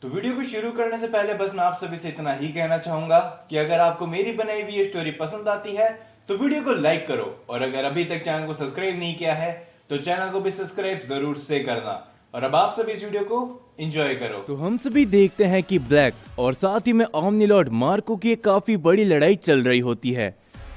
तो वीडियो को शुरू करने से पहले बस मैं आप सभी से इतना ही कहना चाहूंगा कि अगर आपको मेरी बनाई हुई ये स्टोरी पसंद आती है तो वीडियो को लाइक करो, और अगर अभी तक चैनल को सब्सक्राइब नहीं किया है तो चैनल को भी सब्सक्राइब जरूर से करना। और अब आप सभी इस वीडियो को एंजॉय करो। तो हम सभी देखते हैं कि ब्लैक और साथ ही में ओमनी लॉर्ड मार्को की एक काफी बड़ी लड़ाई चल रही होती है।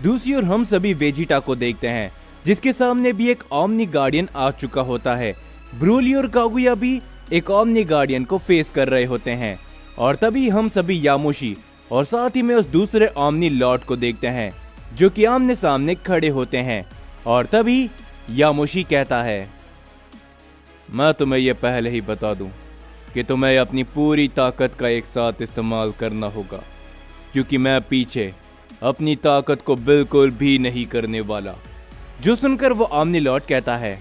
दूसरी ओर हम सभी वेजिटा को देखते हैं जिसके सामने भी एक ओमनी गार्डियन आ चुका होता है। ब्रोली और कागुया भी एक ओमनी गार्डियन को फेस कर रहे होते हैं, और तभी हम सभी यामोशी और साथ ही में उस दूसरे ओमनी लॉर्ड को देखते हैं जो कि आमने सामने खड़े होते हैं। और तभी यामोशी कहता है, मैं तुम्हें यह पहले ही बता दूं कि तुम्हें अपनी पूरी ताकत का एक साथ इस्तेमाल करना होगा, क्योंकि मैं पीछे अपनी ताकत को बिल्कुल भी नहीं करने वाला। जो सुनकर वो ओमनी लॉर्ड कहता है,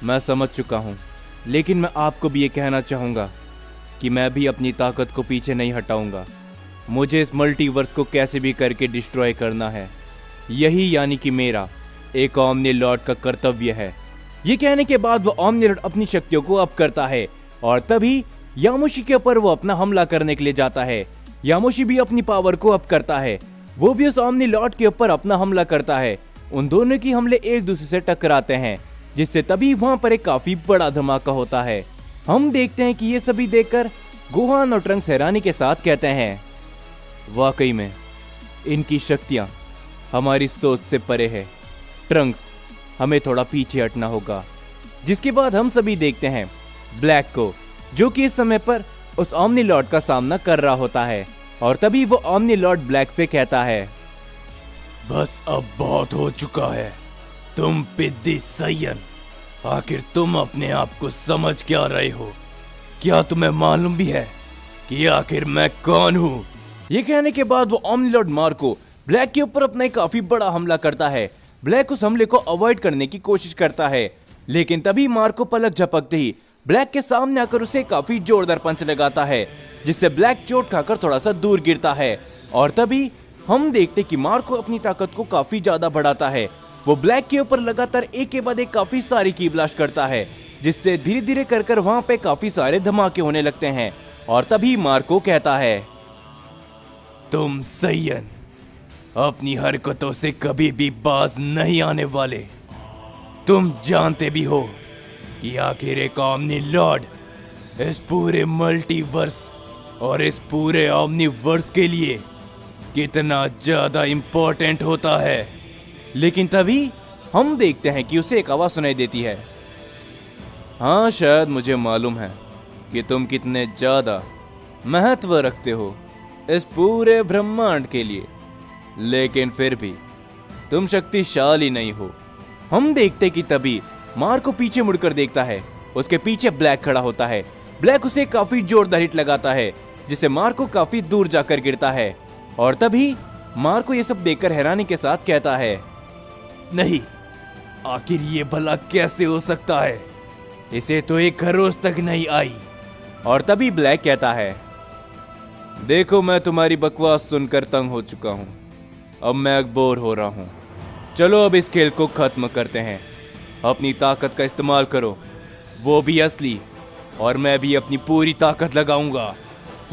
मैं समझ चुका हूं, लेकिन मैं आपको भी ये कहना चाहूंगा कि मैं भी अपनी ताकत को पीछे नहीं हटाऊंगा। मुझे इस मल्टीवर्स को कैसे भी करके डिस्ट्रॉय करना है, यही यानी कि मेरा एक ओमनी लॉर्ड का कर्तव्य है। ये कहने के बाद वो ओमनी लॉर्ड अपनी शक्तियों को अप करता है, और तभी यामोशी के ऊपर वो अपना हमला करने के लिए जाता है। यामोशी भी अपनी पावर को अप करता है, वो भी उस ओमनी लॉर्ड के ऊपर अपना हमला करता है। उन दोनों की हमले एक दूसरे से टकराते हैं, जिससे तभी वहां पर एक काफी बड़ा धमाका होता है। हम देखते हैं कि ये सभी देखकर गोहान और ट्रंक्स हैरानी के साथ कहते हैं, वाकई में इनकी शक्तियां हमारी सोच से परे है। ट्रंक्स, हमें थोड़ा पीछे हटना होगा। जिसके बाद हम सभी देखते हैं ब्लैक को, जो कि इस समय पर उस ओमनी लॉर्ड का सामना कर रहा होता है। और तभी वो ओमनी लॉर्ड ब्लैक से कहता है, बस अब बहुत हो चुका है, तुम पिद्दी सैयन, आखिर तुम अपने आप को समझ क्या रहे हो? क्या तुम्हें मालूम भी है कि आखिर मैं कौन हूँ? ये कहने के बाद वो ओमनी लॉर्ड मार्को ब्लैक के ऊपर अपना एक काफी बड़ा हमला करता है। ब्लैक उस हमले को अवॉइड करने की कोशिश करता है, लेकिन तभी मार्को पलक झपकते ही ब्लैक के सामने आकर उसे काफी जोरदार पंच लगाता है, जिससे ब्लैक चोट खाकर थोड़ा सा दूर गिरता है। और तभी हम देखते कि मार्को अपनी ताकत को काफी ज्यादा बढ़ाता है। वो ब्लैक के ऊपर लगातार एक के बाद एक काफी सारी की ब्लास्ट करता है, जिससे धीरे धीरे कर वहां पे काफी सारे धमाके होने लगते हैं। और तभी मार्को कहता है, तुम सैयन अपनी हरकतों से कभी भी बाज नहीं आने वाले। तुम जानते भी हो कि आखिर एक ओमनी लॉर्ड इस पूरे मल्टीवर्स और इस पूरे ओमनीवर्स के लिए कितना ज्यादा इंपॉर्टेंट होता है। लेकिन तभी हम देखते हैं कि उसे एक आवाज सुनाई देती है, हाँ शायद मुझे मालूम है कि तुम कितने ज्यादा महत्व रखते हो इस पूरे ब्रह्मांड के लिए, लेकिन फिर भी तुम शक्तिशाली नहीं हो। हम देखते कि तभी मार्को पीछे मुड़कर देखता है, उसके पीछे ब्लैक खड़ा होता है। ब्लैक उसे काफी जोरदार हिट लगाता है, जिससे मार्को काफी दूर जाकर गिरता है। और तभी मार्को ये सब देखकर हैरानी के साथ कहता है, नहीं, आखिर ये भला कैसे हो सकता है? इसे तो एक खरोच तक नहीं आई। और तभी ब्लैक कहता है, देखो मैं तुम्हारी बकवास सुनकर तंग हो चुका हूं, अब मैं बोर हो रहा हूं। चलो अब इस खेल को खत्म करते हैं। अपनी ताकत का इस्तेमाल करो, वो भी असली, और मैं भी अपनी पूरी ताकत लगाऊंगा।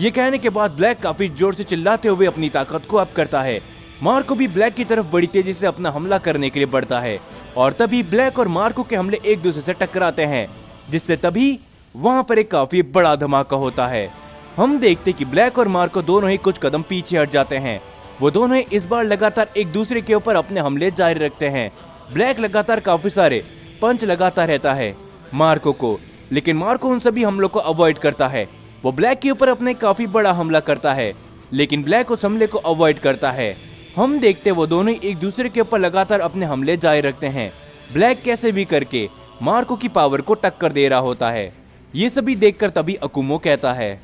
ये कहने के बाद ब्लैक काफी जोर से चिल्लाते हुए अपनी ताकत को अप करता है। मार्को भी ब्लैक की तरफ बड़ी तेजी से अपना हमला करने के लिए बढ़ता है। और तभी ब्लैक और मार्को के हमले एक दूसरे से टकराते हैं, जिससे तभी वहां पर एक काफी बड़ा धमाका होता है। हम देखते कि ब्लैक और मार्को दोनों ही कुछ कदम पीछे हट जाते हैं। वो दोनों ही इस बार लगातार एक दूसरे के ऊपर अपने हमले जारी रखते हैं। ब्लैक लगातार काफी सारे पंच लगाता रहता है मार्को को, लेकिन मार्को उन सभी हमलों को अवॉइड करता है। वो ब्लैक के ऊपर अपने काफी बड़ा हमला करता है, लेकिन ब्लैक उस हमले को अवॉइड करता है। हम देखते वो दोनों ही एक दूसरे के ऊपर लगातार अपने हमले जारी रखते हैं। ब्लैक कैसे भी करके मार्को की पावर को टक्कर दे रहा होता है। ये सभी देखकर तभी अकुमो कहता है,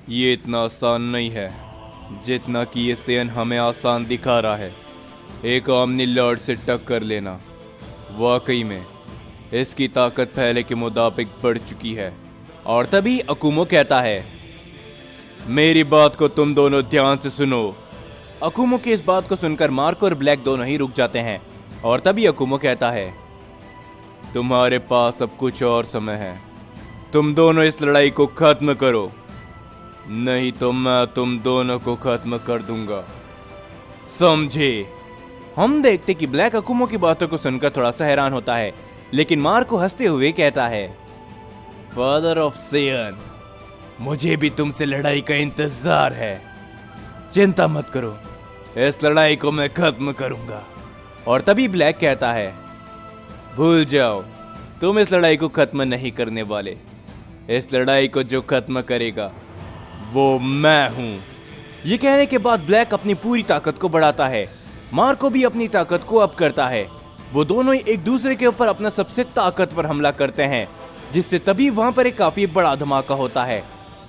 ये इतना आसान नहीं है जितना कि ये सेन हमें आसान दिखा रहा है। एक ओमनी लॉर्ड से टक्कर लेना, वाकई में इसकी ताकत पहले के मुताबिक बढ़ चुकी है। और तभी अकुमो कहता है, मेरी बात को तुम दोनों ध्यान से सुनो। अकुमो की इस बात को सुनकर मार्को और ब्लैक दोनों ही रुक जाते हैं। और तभी अकुमो कहता है, तुम्हारे पास अब कुछ और समय है, तुम दोनों इस लड़ाई को खत्म करो। नहीं तो मैं तुम दोनों को खत्म कर दूंगा, समझे? हम देखते कि ब्लैक अकुमो की बातों को सुनकर थोड़ा सा हैरान होता है, लेकिन मार्को हंसते हुए कहता है, फादर ऑफ सेयन, मुझे भी तुमसे लड़ाई का इंतजार है। चिंता मत करो, इस लड़ाई को मैं खत्म करूंगा। और तभी ब्लैक कहता है, भूल जाओ, तुम इस लड़ाई को खत्म नहीं करने वाले। इस लड़ाई को जो खत्म करेगा वो मैं हूं। ये कहने के बाद ब्लैक अपनी पूरी ताकत को बढ़ाता है। मार्को भी अपनी ताकत को अप करता है। वो दोनों ही एक दूसरे के ऊपर अपना सबसे ताकतवर हमला करते हैं, जिससे तभी वहां पर एक काफी बड़ा धमाका होता है।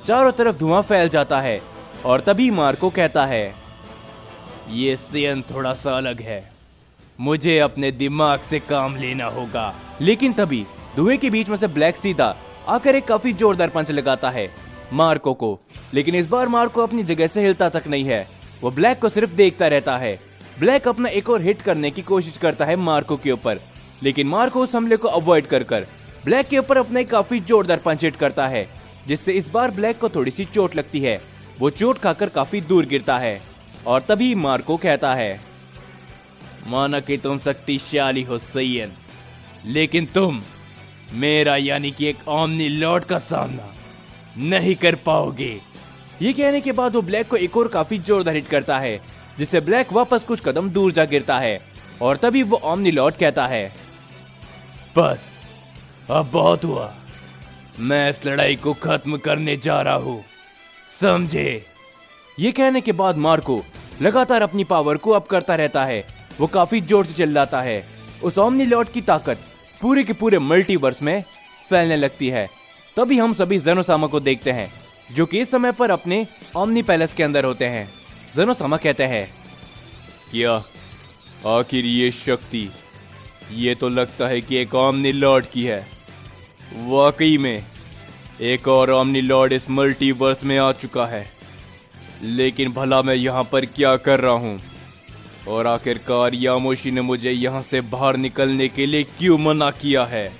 चारों तरफ धुआं फैल जाता है और तभी मार्को कहता है, ये सेयन थोड़ा सा अलग है, मुझे अपने दिमाग से काम लेना होगा। लेकिन तभी धुएं के बीच में से ब्लैक सीधा आकर एक काफी जोरदार पंच लगाता है मार्को को। लेकिन इस बार मार्को अपनी जगह से हिलता तक नहीं है, वो ब्लैक को सिर्फ देखता रहता है। ब्लैक अपना एक और हिट करने की कोशिश करता है मार्को के ऊपर, लेकिन मार्को उस हमले को अवॉइड कर ब्लैक के ऊपर अपना एक काफी जोरदार पंच हिट करता है, जिससे इस बार ब्लैक को थोड़ी सी चोट लगती है। वो चोट खाकर काफी दूर गिरता है और तभी मार्को कहता है, माना कि तुम शक्तिशाली हो सेयन, लेकिन तुम मेरा यानी कि एक ओमनी लॉर्ड का सामना नहीं कर पाओगे। ये कहने के बाद वो ब्लैक को एक और काफी जोरदार हिट करता है, जिससे ब्लैक वापस कुछ कदम दूर जा गिरता है। और तभी वो ओमनी लॉर्ड कहता है, बस अब बहुत हुआ, मैं इस लड़ाई को खत्म करने जा रहा हूं, समझे? ये कहने के बाद मार्को लगातार अपनी पावर को अप करता रहता है। वो काफी जोर से चिल्लाता है। उस ओमनी लॉर्ड की ताकत पूरे के पूरे मल्टीवर्स में फैलने लगती है। तभी हम सभी ज़ेनोसामा को देखते हैं, जो कि इस समय पर अपने ओमनी पैलेस के अंदर होते हैं। ज़ेनोसामा कहते हैं, क्या आखिर ये शक्ति, ये तो लगता है कि एक ओमनी लॉर्ड की है। वाकई में एक और ओमनी लॉर्ड इस मल्टीवर्स में आ चुका है, लेकिन भला मैं यहाँ पर क्या कर रहा हूँ? और आखिरकार यामोशी ने मुझे यहाँ से बाहर निकलने के लिए क्यों मना किया है?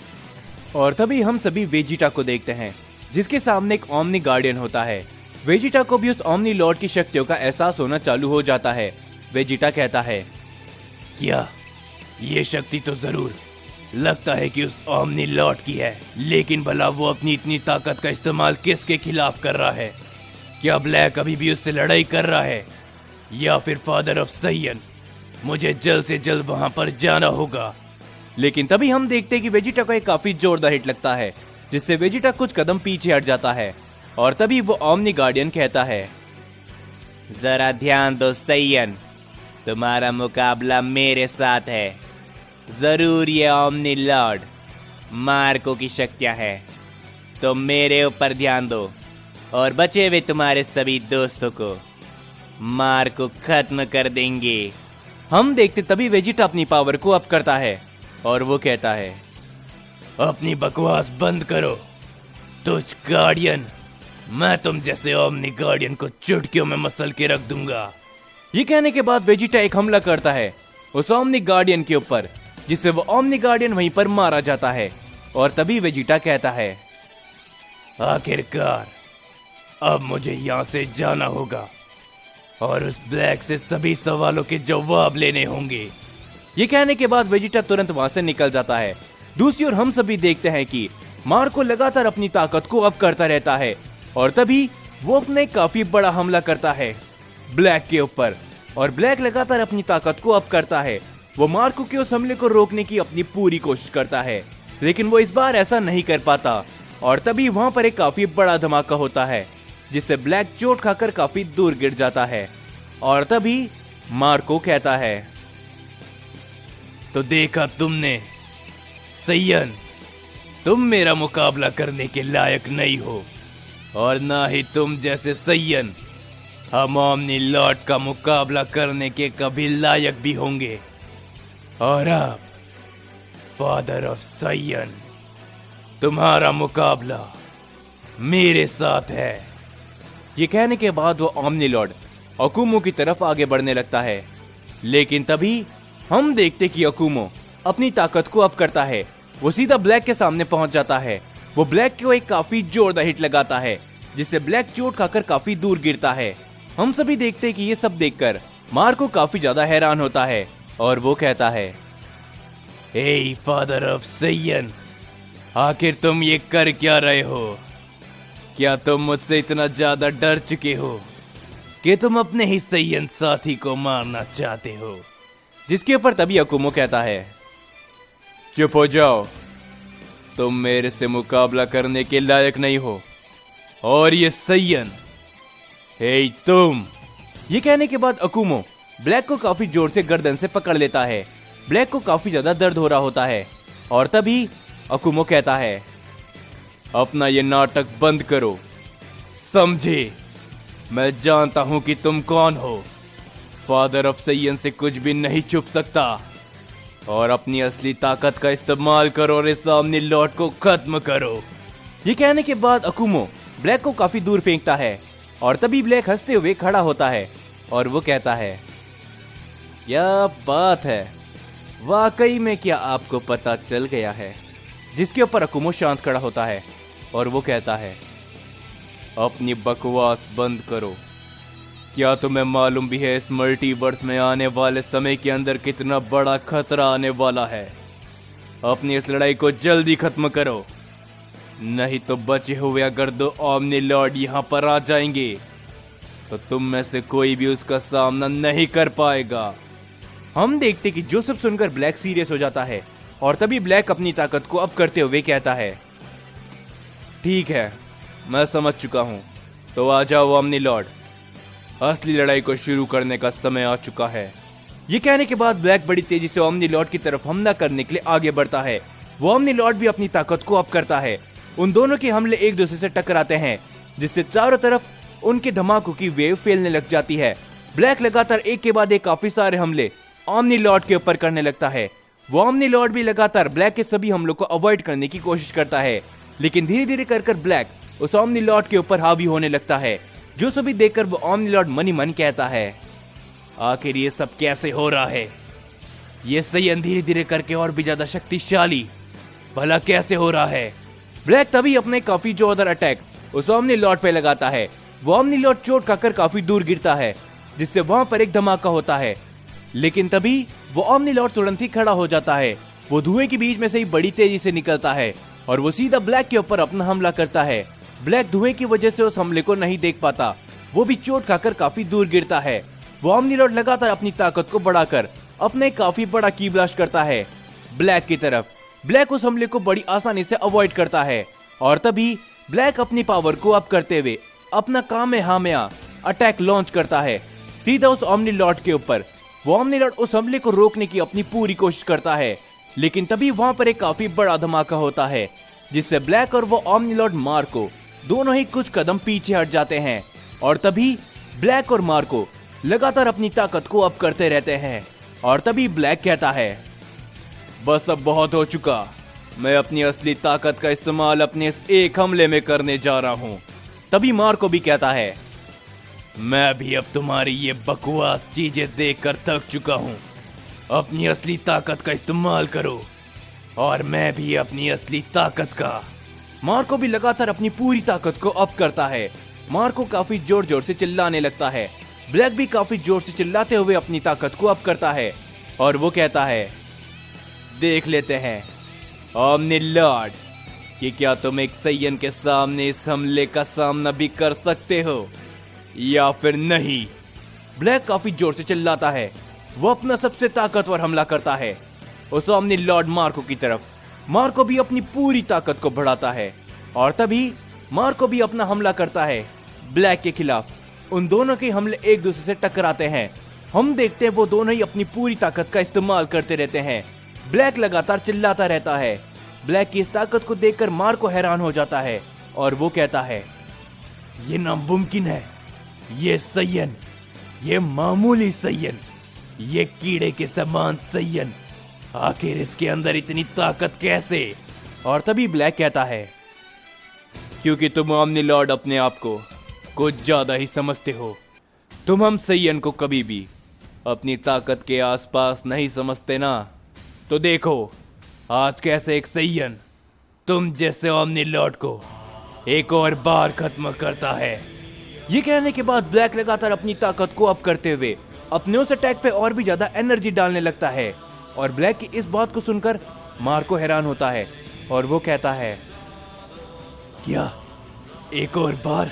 और तभी हम सभी वेजिटा को देखते हैं, जिसके सामने एक ओमनी गार्डियन होता है। वेजिटा को भी उस ओमनी लॉर्ड की शक्तियों का एहसास होना चालू हो जाता है। वेजिटा कहता है, क्या ये शक्ति तो जरूर लगता है कि उस ओमनी लॉर्ड की है, लेकिन भला वो अपनी इतनी ताकत का इस्तेमाल किसके खिलाफ कर रहा है? क्या ब्लैक अभी भी उससे लड़ाई कर रहा है, या फिर फादर ऑफ सेयन? मुझे जल्द से जल्द वहां पर जाना होगा। लेकिन तभी हम देखते हैं कि वेजिटा को एक काफी जोरदार हिट लगता है, जिससे वेजिटा कुछ कदम पीछे हट जाता है। और तभी वो ओमनी गार्डियन कहता है, जरा ध्यान दो सेयन, तुम्हारा मुकाबला मेरे साथ है। जरूर ये ओमनी लॉर्ड मार्को की शक्तियां है, तो मेरे ऊपर ध्यान दो और बचे हुए तुम्हारे सभी दोस्तों को मार्को खत्म कर देंगे। हम देखते तभी वेजिटा अपनी पावर को अप करता है और वो कहता है, अपनी बकवास बंद करो तुझ गार्डियन, मैं तुम जैसे ओमनी गार्डियन को चुटकियों में मसल के रख दूंगा। ये कहने के बाद वेजिटा एक हमला करता है उस ओमनी गार्डियन के ऊपर, जिससे वो ओमनी गार्डियन वहीं पर मारा जाता है। और तभी वेजिटा कहता है, आखिरकार अब मुझे यहाँ से जाना होगा और उस ब्लैक से सभी सवालों के जवाब लेने होंगे। ये कहने के बाद वेजिटा तुरंत वहां से निकल जाता है। दूसरी ओर हम सभी देखते हैं कि मार्को लगातार अपनी ताकत को अप करता रहता है और तभी वो अपने काफी बड़ा हमला करता है ब्लैक के ऊपर। और ब्लैक लगातार अपनी ताकत को अप करता है। वो मार्को के उस हमले को रोकने की अपनी पूरी कोशिश करता है, लेकिन वो इस बार ऐसा नहीं कर पाता। और तभी वहां पर एक काफी बड़ा धमाका होता है, जिससे ब्लैक चोट खाकर काफी दूर गिर जाता है। और तभी मार्को कहता है, तो देखा तुमने सेयन, तुम मेरा मुकाबला करने के लायक नहीं हो, और ना ही तुम जैसे सेयन हम ओमनी लॉर्ड का मुकाबला करने के कभी लायक भी होंगे। और अब फादर ऑफ सेयन, तुम्हारा मुकाबला मेरे साथ है। ये कहने के बाद वो ओमनी लॉर्ड अकुमो की तरफ आगे बढ़ने लगता है, लेकिन तभी हम देखते कि अकुमो अपनी ताकत को अप करता है। वो सीधा ब्लैक के सामने पहुंच जाता है। वो ब्लैक को एक काफी जोरदार हिट लगाता है, जिससे ब्लैक चोट खाकर काफी दूर गिरता है। हम सभी देखते हैं कि ये सब देखकर मार्को काफी ज्यादा हैरान होता है और वो कहता है, हे फादर ऑफ सैयन, आखिर तुम ये कर क्या रहे हो? क्या तुम मुझसे इतना ज्यादा डर चुके हो कि तुम अपने ही सैयन साथी को मारना चाहते हो? जिसके ऊपर तभी अकुमो कहता है, चुप हो जाओ, तुम मेरे से मुकाबला करने के लायक नहीं हो। और ये सैयन, हे तुम। ये कहने के बाद अकुमो ब्लैक को काफी जोर से गर्दन से पकड़ लेता है। ब्लैक को काफी ज्यादा दर्द हो रहा होता है और तभी अकुमो कहता है, अपना ये नाटक बंद करो, समझे? मैं जानता हूं कि तुम कौन हो। फादर ऑफ सैयन से कुछ भी नहीं छुप सकता। और अपनी असली ताकत का इस्तेमाल करो और इस ओमनी लॉर्ड को खत्म करो। ये कहने के बाद अकुमो ब्लैक को काफी दूर फेंकता है और तभी ब्लैक हंसते हुए खड़ा होता है और वो कहता है, क्या बात है, वाकई में क्या आपको पता चल गया है? जिसके ऊपर अकुमो शांत खड़ा होता है और वो कहता है, अपनी बकवास बंद करो। क्या तुम्हें मालूम भी है इस मल्टीवर्स में आने वाले समय के अंदर कितना बड़ा खतरा आने वाला है? अपनी इस लड़ाई को जल्दी खत्म करो, नहीं तो बचे हुए अगर दो ओमनी लॉर्ड यहाँ पर आ जाएंगे तो तुम में से कोई भी उसका सामना नहीं कर पाएगा। हम देखते कि जोसेफ सुनकर ब्लैक सीरियस हो जाता है और तभी ब्लैक अपनी ताकत को अप करते हुए कहता है, ठीक है, मैं समझ चुका हूं, तो आ जाओ ओमनी लॉर्ड, असली लड़ाई को शुरू करने का समय आ चुका है। ये कहने के बाद ब्लैक बड़ी तेजी से ओमनी लॉर्ड की तरफ हमला करने के लिए आगे बढ़ता है। वो ओमनी लॉर्ड भी अपनी ताकत को अप करता है। उन दोनों के हमले एक दूसरे से टकराते हैं जिससे चारों तरफ उनके धमाकों की वेव फैलने लग जाती है। ब्लैक लगातार एक के बाद एक काफी सारे हमले ओमनी लॉर्ड के ऊपर करने लगता है। वो ओमनी लॉर्ड भी लगातार ब्लैक के सभी हमलों को अवॉइड करने की कोशिश करता है, लेकिन धीरे धीरे कर ब्लैक उस ओमनी लॉर्ड के ऊपर हावी होने लगता है। जो सभी देखकर वो ओमनी लॉर्ड मनी मन कहता है, आखिर ये सब कैसे हो रहा है? ये सैयन धीरे धीरे करके और भी ज्यादा शक्तिशाली भला कैसे हो रहा है? ब्लैक तभी अपने काफी जोरदार अटैक उस ओमनी लॉर्ड पे लगाता है। वो ओमनी लॉर्ड चोट खाकर काफी दूर गिरता है जिससे वहां पर एक धमाका होता है, लेकिन तभी वो ओमनी लॉर्ड तुरंत ही खड़ा हो जाता है। वो धुएं के बीच में से ही बड़ी तेजी से निकलता है और वो सीधा ब्लैक के ऊपर अपना हमला करता है। ब्लैक धुएं की वजह से उस हमले को नहीं देख पाता, वो भी चोट खाकर काफी दूर गिरता है। वो ओमनी लॉर्ड लगातार अपनी ताकत को बढ़ाकर अपने काफी बड़ा की ब्लास्ट करता है ब्लैक की तरफ। ब्लैक उस हमले को बड़ी आसानी से अवॉइड करता है और तभी ब्लैक अपनी पावर को अप करते हुए अपना कामेहामेहा अटैक लॉन्च करता है सीधा उस ओमनी लॉर्ड के ऊपर। वो ओमनी लॉर्ड उस हमले को रोकने की अपनी पूरी कोशिश करता है, लेकिन तभी वहां पर एक काफी बड़ा धमाका होता है जिससे ब्लैक और वो ओमनी लॉर्ड मार्को दोनों ही कुछ कदम पीछे हट जाते हैं। और तभी ब्लैक और मार्को लगातार अपनी ताकत को अप करते रहते हैं और तभी ब्लैक कहता है, बस अब बहुत हो चुका, मैं अपनी असली ताकत का इस्तेमाल अपने इस एक हमले में करने जा रहा हूं। तभी मार्को भी कहता है, मैं भी अब तुम्हारी ये बकवास चीजें देखकर थक चुका हूं, अपनी असली ताकत का इस्तेमाल करो। और मैं भी अपनी असली ताकत का। मार्को भी लगातार अपनी पूरी ताकत को अप करता है। मार्को काफी जोर जोर से चिल्लाने लगता है। ब्लैक भी काफी जोर से चिल्लाते हुए अपनी ताकत को अप करता है और वो कहता है, देख लेते हैं ओमनी लॉर्ड कि क्या तुम एक सैयन के सामने इस हमले का सामना भी कर सकते हो या फिर नहीं। ब्लैक काफी जोर से चिल्लाता है। वो अपना सबसे ताकतवर हमला करता है उस ओमनी लॉर्ड मार्को की तरफ। मार्को भी अपनी पूरी ताकत को बढ़ाता है और तभी मार्को भी अपना हमला करता है ब्लैक के खिलाफ। उन दोनों के हमले एक दूसरे से टकराते हैं। हम देखते हैं वो दोनों ही अपनी पूरी ताकत का इस्तेमाल करते रहते हैं। ब्लैक लगातार चिल्लाता रहता है। ब्लैक की इस ताकत को देखकर मार्को हैरान हो जाता है और वो कहता है, ये नामुमकिन है, ये सैयन, ये मामूली सैयन, ये कीड़े के समान सैयन, आखिर इसके अंदर इतनी ताकत कैसे? और तभी ब्लैक कहता है, क्योंकि तुम ओमनी लॉर्ड अपने आप को कुछ ज्यादा ही समझते हो। तुम हम सैयन को कभी भी अपनी ताकत के आसपास नहीं समझते ना। तो देखो आज कैसे एक सैयन तुम जैसे ओमनी लॉर्ड को एक और बार खत्म करता है। ये कहने के बाद ब्लैक लगातार अपनी ताकत को अप करते हुए अपने उस अटैक पे और भी ज्यादा एनर्जी डालने लगता है और ब्लैक की इस बात को सुनकर मार्को हैरान होता है और वो कहता है, क्या एक और बार?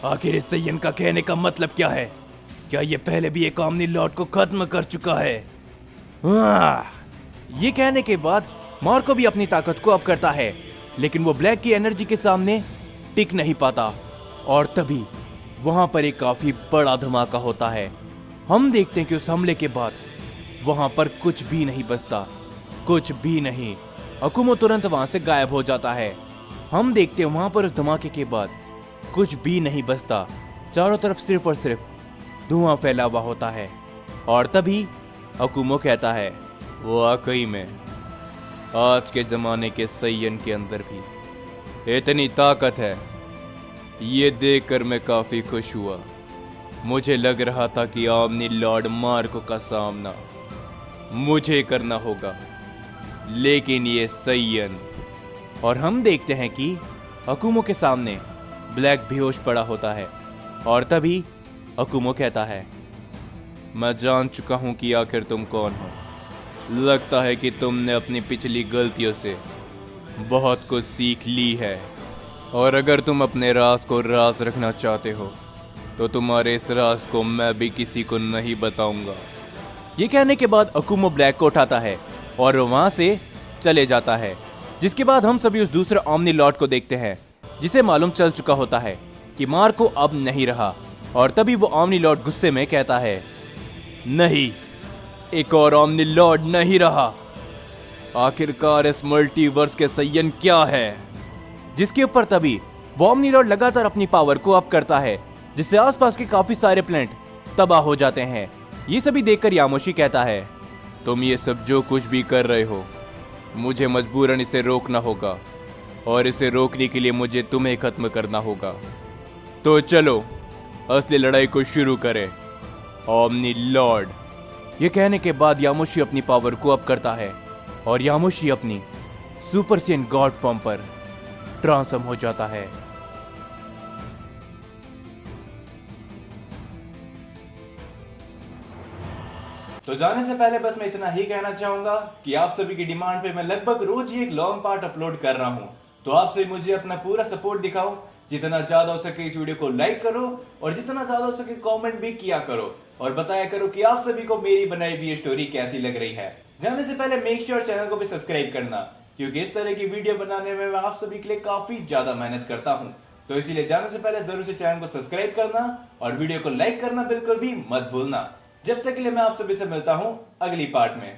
आखिर इस सैयन का कहने का मतलब क्या है? क्या ये पहले भी एक ओमनी लॉर्ड को खत्म कर चुका है? ये कहने के बाद मार्को भी अपनी ताकत को अप करता है, लेकिन वो ब्लैक की एनर्जी के सामने टिक नहीं पाता और तभी वहां पर एक काफी बड़ा धमाका होता है। हम देखते हैं कि उस हमले के बाद वहां पर कुछ भी नहीं बचता, कुछ भी नहीं। अकुमो तुरंत वहां से गायब हो जाता है। हम देखते हैं वहां पर उस धमाके के बाद कुछ भी नहीं बचता, चारों तरफ सिर्फ और सिर्फ धुआं फैला हुआ होता है। और तभी अकुमो कहता है, वाकई में आज के जमाने के सैयन के अंदर भी इतनी ताकत है। ये देखकर मैं काफी खुश हुआ। मुझे लग रहा था कि ओमनी लॉर्ड मार्को का सामना मुझे करना होगा, लेकिन ये सैयन। और हम देखते हैं कि अकुमो के सामने ब्लैक बेहोश पड़ा होता है और तभी अकुमो कहता है, मैं जान चुका हूं कि आखिर तुम कौन हो। लगता है कि तुमने अपनी पिछली गलतियों से बहुत कुछ सीख ली है और अगर तुम अपने राज को राज रखना चाहते हो तो तुम्हारे इस राज को मैं भी किसी को नहीं बताऊंगा। ये कहने के बाद अकुमो ब्लैक को उठाता है और वहां से चले जाता है, जिसके बाद हम सभी उस दूसरे ओमनी लॉर्ड को देखते हैं जिसे मालूम चल चुका होता है कि मार्को अब नहीं रहा। और तभी वो ओमनी लॉर्ड गुस्से में कहता है, नहीं, एक और ओमनी लॉर्ड नहीं रहा। आखिरकार इस मल्टीवर्स के सैयन क्या है? जिसके ऊपर तभी वो ओमनी लॉर्ड लगातार अपनी पावर को अप करता है, जिससे आसपास के काफी सारे प्लेनेट तबाह हो जाते हैं। ये सभी देखकर यामोशी कहता है, तुम ये सब जो कुछ भी कर रहे हो, मुझे मजबूरन इसे रोकना होगा और इसे रोकने के लिए मुझे तुम्हें खत्म करना होगा। तो चलो असली लड़ाई को शुरू करें, ओमनी लॉर्ड। ये कहने के बाद यामोशी अपनी पावर को अप करता है और यामोशी अपनी सुपर सेन गॉड फॉर्म पर ट्रांसफॉर्म हो जाता है। तो जाने से पहले बस मैं इतना ही कहना चाहूंगा कि आप सभी की डिमांड पे मैं लगभग रोज ही एक लॉन्ग पार्ट अपलोड कर रहा हूं, तो आप सभी मुझे अपना पूरा सपोर्ट दिखाओ। जितना ज्यादा हो सके इस वीडियो को लाइक करो और जितना ज्यादा हो सके कमेंट भी किया करो और बताया करो कि आप सभी को मेरी बनाई हुई स्टोरी कैसी लग रही है। जाने से पहले मेक श्योर चैनल को भी सब्सक्राइब करना, क्योंकि इस तरह की वीडियो बनाने में मैं आप सभी के लिए काफी ज्यादा मेहनत करता हूँ। तो इसीलिए जाने से पहले जरूर से चैनल को सब्सक्राइब करना और वीडियो को लाइक करना बिल्कुल भी मत भूलना। जब तक के लिए मैं आप सभी से मिलता हूँ अगली पार्ट में।